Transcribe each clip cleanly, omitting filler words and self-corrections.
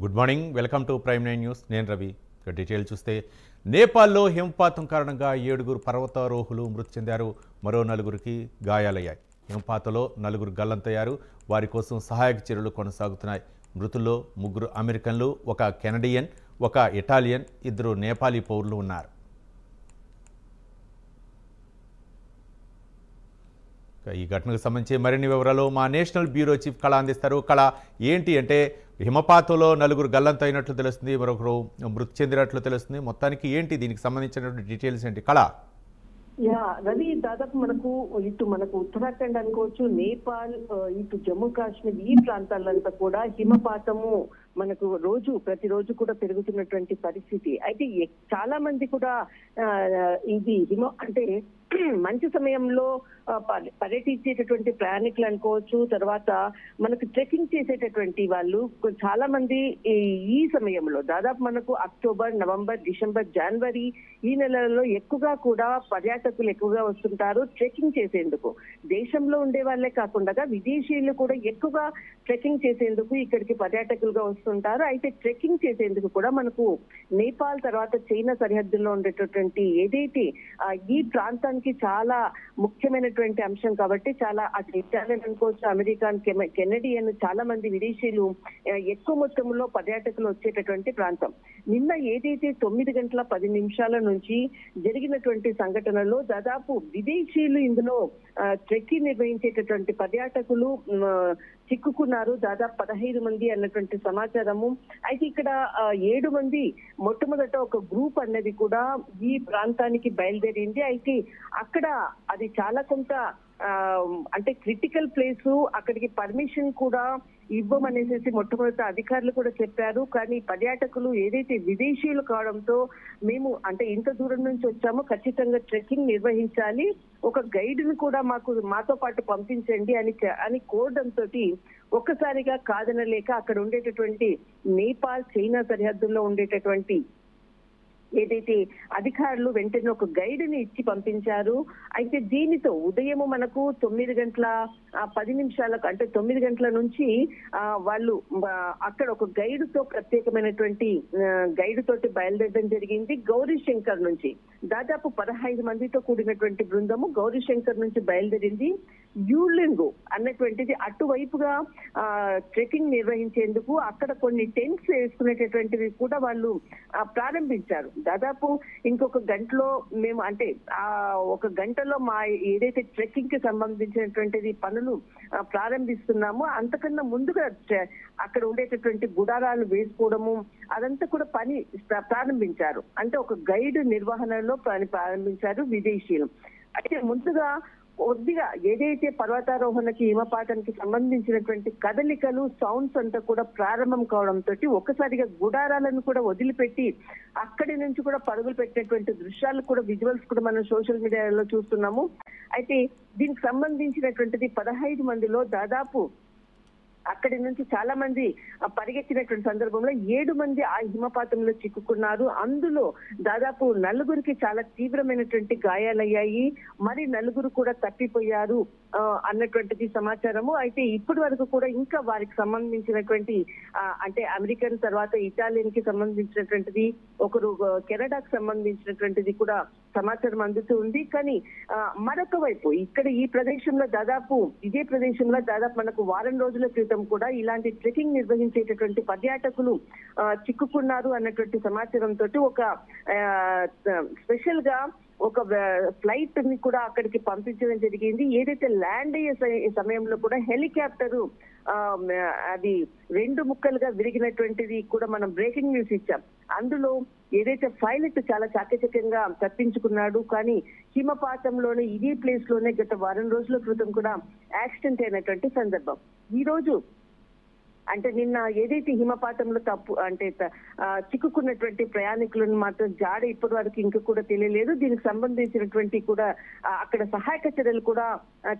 Good morning, welcome to prime 9 news. నేను రవి. ఇక detail చూస్తే నేపాల్లో హిమపాతం కారణంగా 7 పర్వతారోహులు మృతి చెందారు. మరో 4 గాయాలయ్యాయి. హిమపాతంలో 4 గల్లంతయ్యారు. వారి కోసం సహాయక చర్యలు కొనసాగుతున్నాయి. మృతుల్లో 3 అమెరికన్లు, 1 కెనడియన్, 1 ఇటాలియన్, 2 నేపాలీ పౌరులు ఉన్నారు. ఈ ఘటనకు సంబంధించి మరిన్ని వివరాలు మా నేషనల్ బ్యూరో చీఫ్ కళ అందిస్తారు. కళ, ఏంటి అంటే హిమపాతంలో 4 గల్లంత అయినట్లు తెలుస్తుంది, మరొకరు మృతి చెందినట్లు తెలుస్తుంది. మొత్తానికి ఏంటి దీనికి సంబంధించినటువంటి డీటెయిల్స్ ఏంటి కళ? రవి, దాదాపు మనకు ఉత్తరాఖండ్ అనుకోవచ్చు, నేపాల్, ఇటు జమ్మూ కాశ్మీర్ ఈ ప్రాంతాలంతా కూడా హిమపాతము మనకు ప్రతిరోజు కూడా పెరుగుతున్నటువంటి పరిస్థితి. అయితే చాలా మంది కూడా ఇది అంటే మంచి సమయంలో పర్యటించేటటువంటి ప్రయాణికులు అనుకోవచ్చు, తర్వాత మనకు ట్రెక్కింగ్ చేసేటటువంటి వాళ్ళు చాలా మంది ఈ సమయంలో దాదాపు మనకు అక్టోబర్, నవంబర్, డిసెంబర్, జనవరి ఈ నెలలలో ఎక్కువగా కూడా పర్యాటకులు ఎక్కువగా వస్తుంటారు ట్రెక్కింగ్ చేసేందుకు. దేశంలో ఉండే వాళ్ళే కాకుండా విదేశీయులు కూడా ఎక్కువగా ట్రెక్కింగ్ చేసేందుకు ఇక్కడికి పర్యాటకులుగా వస్తుంటారు. అయితే ట్రెక్కింగ్ చేసేందుకు కూడా మనకు నేపాల్ తర్వాత చైనా సరిహద్దుల్లో ఉండేటటువంటి ఏదైతే ఈ ప్రాంతానికి చాలా ముఖ్యమైనటువంటి అంశం కాబట్టి చాలా అటు ఇటాలియన్ అనుకోవచ్చు, అమెరికన్, కెనడియన్ చాలా మంది విదేశీయులు ఎక్కువ మొత్తంలో పర్యాటకులు వచ్చేటటువంటి ప్రాంతం. నిన్న ఏదైతే 9:10 నుంచి జరిగినటువంటి సంఘటనలో దాదాపు విదేశీయులు ఇందులో ట్రెక్కింగ్ నిర్వహించేటటువంటి పర్యాటకులు చిక్కుకున్నారు. దాదాపు 15 మంది అన్నటువంటి సమాచారము. అయితే ఇక్కడ 7 మంది మొట్టమొదట ఒక గ్రూప్ అన్నది కూడా ఈ ప్రాంతానికి బయలుదేరింది. అయితే అక్కడ అది చాలా కొంత అంటే క్రిటికల్ ప్లేస్, అక్కడికి పర్మిషన్ కూడా ఇవ్వమనేసి మొట్టమొదటి అధికారులు కూడా చెప్పారు. కానీ పర్యాటకులు ఏదైతే విదేశీయులు కావడంతో మేము అంటే ఇంత దూరం నుంచి వచ్చామో ఖచ్చితంగా ట్రెక్కింగ్ నిర్వహించాలి, ఒక గైడ్ ను కూడా మాతో పాటు పంపించండి అని కోరడంతో ఒక్కసారిగా కాదనలేక అక్కడ ఉండేటటువంటి నేపాల్ చైనా సరిహద్దుల్లో ఉండేటటువంటి ఏదైతే అధికారులు వెంటనే ఒక గైడ్ ని ఇచ్చి పంపించారు. అయితే దీనితో ఉదయం మనకు 9:10 అంటే 9 గంటల నుంచి వాళ్ళు అక్కడ ఒక గైడ్ తో ప్రత్యేకమైనటువంటి గైడ్ తోటి బయలుదేరడం జరిగింది. గౌరీశంకర్ నుంచి దాదాపు 15 మందితో కూడినటువంటి బృందము గౌరీశంకర్ నుంచి బయలుదేరింది. యూలింగు అన్నటువంటిది అటువైపుగా ట్రెక్కింగ్ నిర్వహించేందుకు అక్కడ కొన్ని టెంట్స్ వేసుకునేటటువంటివి కూడా వాళ్ళు ప్రారంభించారు. దాదాపు ఇంకొక గంటలో మేము అంటే ఒక గంటలో మా ఏదైతే ట్రెక్కింగ్ కి సంబంధించినటువంటిది పనులు ప్రారంభిస్తున్నామో అంతకన్నా ముందుగా అక్కడ ఉండేటటువంటి గుడారాలు వేసుకోవడము అదంతా కూడా పని ప్రారంభించారు. అంటే ఒక గైడ్ నిర్వహణలో పని ప్రారంభించారు విదేశీయులు. అయితే ముందుగా కొద్దిగా ఏదైతే పర్వతారోహణకి హిమపాతానికి సంబంధించినటువంటి కదలికలు, సౌండ్స్ అంతా కూడా ప్రారంభం కావడంతో ఒక్కసారిగా గుడారాలను కూడా వదిలిపెట్టి అక్కడి నుంచి కూడా పరుగులు పెట్టినటువంటి దృశ్యాలు కూడా విజువల్స్ కూడా మనం సోషల్ మీడియాలో చూస్తున్నాము. అయితే దీనికి సంబంధించినటువంటిది 15 మందిలో దాదాపు అక్కడి నుంచి చాలా మంది పరిగెత్తినటువంటి సందర్భంలో 7 మంది ఆ హిమపాతంలో చిక్కుకున్నారు. అందులో దాదాపు 4 చాలా తీవ్రమైనటువంటి గాయాలయ్యాయి, మరి 4 కూడా తప్పిపోయారు అన్నటువంటిది సమాచారము. అయితే ఇప్పటి వరకు కూడా ఇంకా వారికి సంబంధించినటువంటి అంటే అమెరికన్ తర్వాత ఇటాలియన్ కి సంబంధించినటువంటిది, ఒకరు కెనడాకు సంబంధించినటువంటిది కూడా సమాచారం అందుతూ ఉంది. కానీ మరొక వైపు ఇక్కడ ఈ ప్రదేశంలో ఇదే ప్రదేశంలో దాదాపు మనకు వారం రోజుల క్రితం కూడా ఇలాంటి ట్రెక్కింగ్ నిర్వహించేటటువంటి పర్యాటకులు చిక్కుకున్నారు అన్నటువంటి సమాచారంతో ఒక స్పెషల్ గా ఒక ఫ్లైట్ ని కూడా అక్కడికి పంపించడం జరిగింది. ఏదైతే ల్యాండ్ అయ్యే సమయంలో కూడా హెలికాప్టరు అది 2 ముక్కలుగా విరిగినటువంటిది కూడా మనం బ్రేకింగ్ న్యూస్ ఇచ్చాం. అందులో ఏదైతే పైలట్ చాలా చాకచక్యంగా తప్పించుకున్నాడు, కానీ హిమపాతంలోనే ఇదే ప్లేస్ లోనే గత వారం రోజుల క్రితం కూడా యాక్సిడెంట్ అయినటువంటి సందర్భం. ఈ రోజు అంటే నిన్న ఏదైతే హిమపాతంలో చిక్కుకున్నటువంటి ప్రయాణికులను మాత్రం జాడ ఇప్పటి వరకు ఇంకా కూడా తెలియలేదు. దీనికి సంబంధించినటువంటి కూడా అక్కడ సహాయక చర్యలు కూడా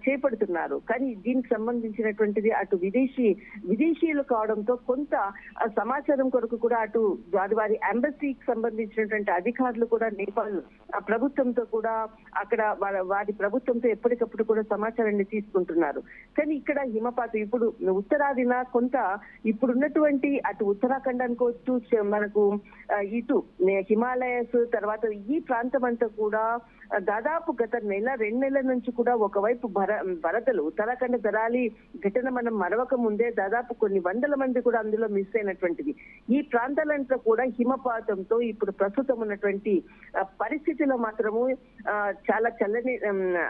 చేపడుతున్నారు. కానీ దీనికి సంబంధించినటువంటిది అటు విదేశీయులు కావడంతో కొంత సమాచారం కొరకు కూడా అటు వారి ఎంబసీకి సంబంధించినటువంటి అధికారులు కూడా నేపాల్ ప్రభుత్వంతో కూడా అక్కడ వారి ప్రభుత్వంతో ఎప్పటికప్పుడు కూడా సమాచారాన్ని తీసుకుంటున్నారు. కానీ ఇక్కడ హిమపాతం ఇప్పుడు ఉత్తరాదిన కొంత ఇప్పుడున్నటువంటి అటు ఉత్తరాఖండ్ అనుకోవచ్చు, మనకు ఇటు హిమాలయస్, తర్వాత ఈ ప్రాంతం అంతా కూడా దాదాపు గత 2 నెలల నుంచి కూడా ఒకవైపు వరదలు, ఉత్తరాఖండ్ దరాలి ఘటన మనం మరవక ముందే దాదాపు కొన్ని వందల మంది కూడా అందులో మిస్ అయినటువంటిది. ఈ ప్రాంతాలంతా కూడా హిమపాతంతో ఇప్పుడు ప్రస్తుతం ఉన్నటువంటి పరిస్థితిలో మాత్రము చాలా చల్లని,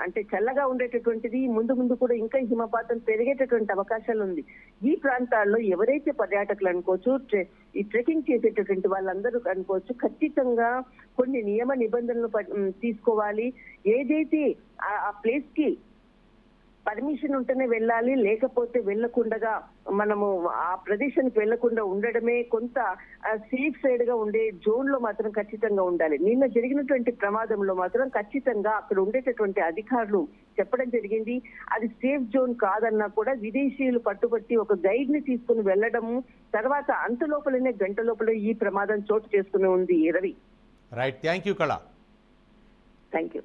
అంటే చల్లగా ఉండేటటువంటిది. ముందు ముందు కూడా ఇంకా హిమపాతం పెరిగేటటువంటి అవకాశాలు ఉంది. ఈ ప్రాంతాల్లో ఎవరైతే పర్యాటకులు అనుకోవచ్చు, ఈ ట్రెక్కింగ్ చేసేటటువంటి వాళ్ళందరూ అనుకోవచ్చు, ఖచ్చితంగా కొన్ని నియమ నిబంధనలు తీసుకోవాలి. ఏదైతే ఆ ప్లేస్ కి పర్మిషన్ ఉంటేనే వెళ్ళాలి, లేకపోతే వెళ్ళకుండా మనము ఆ ప్రదేశానికి వెళ్లకుండా ఉండడమే కొంత సేఫ్ సైడ్ గా ఉండే జోన్ లో మాత్రం ఖచ్చితంగా ఉండాలి. నిన్న జరిగినటువంటి ప్రమాదంలో మాత్రం ఖచ్చితంగా అక్కడ ఉండేటటువంటి అధికారులు చెప్పడం జరిగింది, అది సేఫ్ జోన్ కాదన్నా కూడా విదేశీయులు పట్టుబట్టి ఒక గైడ్ ని తీసుకుని వెళ్లడము, తర్వాత అంత లోపలనే గంట లోపల ఈ ప్రమాదం చోటు చేసుకుని ఉంది. రవి, రైట్, థ్యాంక్ యూ కళ. Thank you.